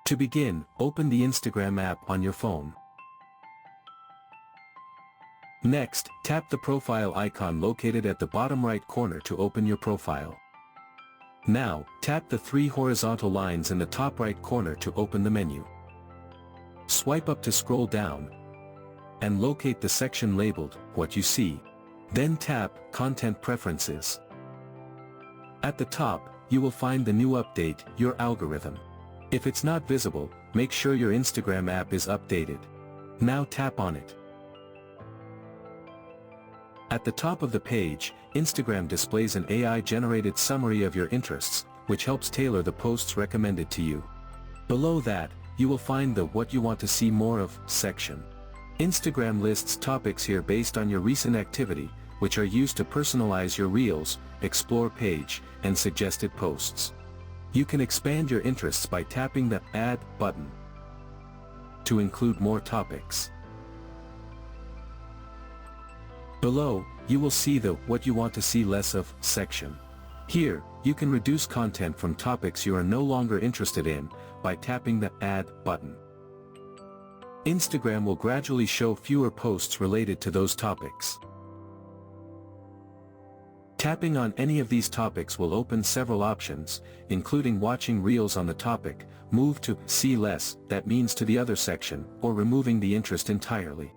To begin, open the Instagram app on your phone. Next, tap the profile icon located at the bottom right corner to open your profile. Now, tap the three horizontal lines in the top right corner to open the menu. Swipe up to scroll down, and locate the section labeled, What You See. Then tap, Content Preferences. At the top, you will find the new update, Your Algorithm. If it's not visible, make sure your Instagram app is updated. Now tap on it. At the top of the page, Instagram displays an AI-generated summary of your interests, which helps tailor the posts recommended to you. Below that, you will find the What You Want to See More Of section. Instagram lists topics here based on your recent activity, which are used to personalize your Reels, Explore page, and suggested posts. You can expand your interests by tapping the Add button to include more topics. Below, you will see the What You Want to See Less Of section. Here, you can reduce content from topics you are no longer interested in by tapping the Add button. Instagram will gradually show fewer posts related to those topics. Tapping on any of these topics will open several options, including watching Reels on the topic, move to See Less, that means to the other section, or removing the interest entirely.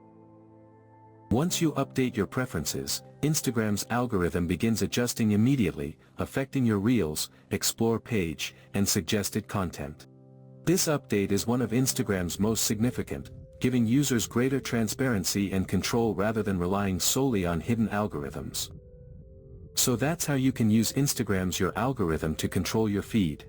Once you update your preferences, Instagram's algorithm begins adjusting immediately, affecting your Reels, Explore page, and suggested content. This update is one of Instagram's most significant, giving users greater transparency and control rather than relying solely on hidden algorithms. So that's how you can use Instagram's Your Algorithm to control your feed.